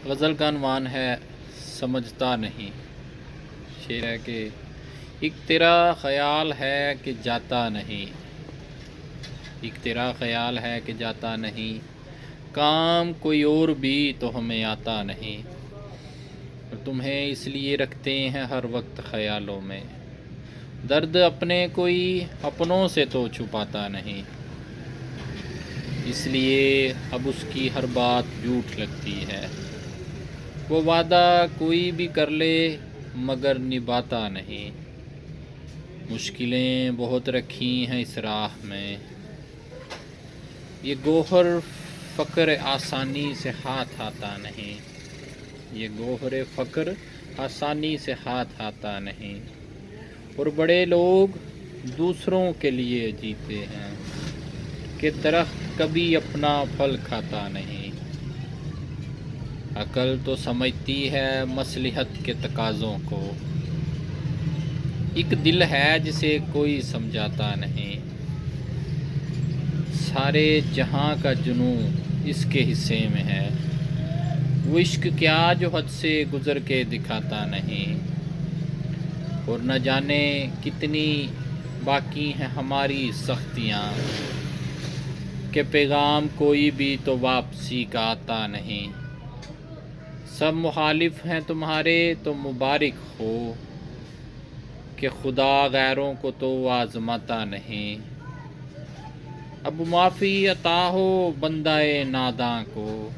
غزل کا عنوان ہے سمجھتا نہیں۔ شعر ہے کہ ایک تیرا خیال ہے کہ جاتا نہیں، ایک تیرا خیال ہے کہ جاتا نہیں، کام کوئی اور بھی تو ہمیں آتا نہیں، اور تمہیں اس لیے رکھتے ہیں ہر وقت خیالوں میں، درد اپنے کوئی اپنوں سے تو چھپاتا نہیں، اس لیے اب اس کی ہر بات جھوٹ لگتی ہے، وہ وعدہ کوئی بھی کر لے مگر نبھاتا نہیں، مشکلیں بہت رکھی ہیں اس راہ میں، یہ گوہر فقر آسانی سے ہاتھ آتا نہیں، یہ گوہر فقر آسانی سے ہاتھ آتا نہیں، اور بڑے لوگ دوسروں کے لیے جیتے ہیں کہ درخت کبھی اپنا پھل کھاتا نہیں، عقل تو سمجھتی ہے مصلحت کے تقاضوں کو، ایک دل ہے جسے کوئی سمجھاتا نہیں، سارے جہاں کا جنون اس کے حصے میں ہے، وہ عشق کیا جو حد سے گزر کے دکھاتا نہیں، اور نہ جانے کتنی باقی ہیں ہماری سختیاں کہ پیغام کوئی بھی تو واپسی کا آتا نہیں، سب مخالف ہیں تمہارے تو مبارک ہو کہ خدا غیروں کو تو آزماتا نہیں، اب معافی عطا ہو بندہ ناداں کو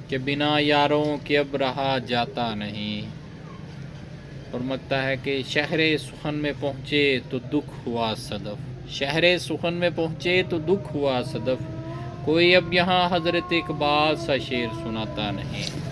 کہ بنا یاروں کے اب رہا جاتا نہیں، اور مگتا ہے کہ شہر سخن میں پہنچے تو دکھ ہوا صدف، شہر سخن میں پہنچے تو دکھ ہوا صدف، کوئی اب یہاں حضرت اقبال سا شعر سناتا نہیں۔